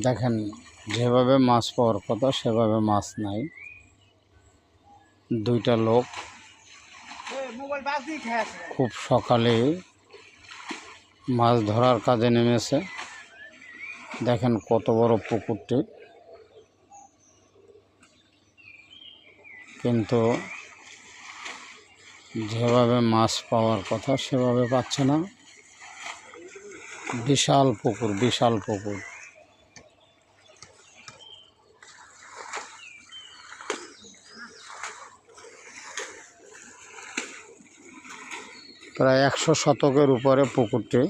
দেখেন যেভাবে মাছ পাওয়ার কথা সেভাবে মাছ নাই। দুইটা লোক খুব সকালে মাছ ধরার কাজে নেমেছে। দেখেন কত বড় পুকুরটি, কিন্তু যেভাবে মাছ পাওয়ার কথা সেভাবে পাচ্ছে না। বিশাল পুকুর, বিশাল পুকুর। প্রায় 100 শতকের উপরে পুকুরটি।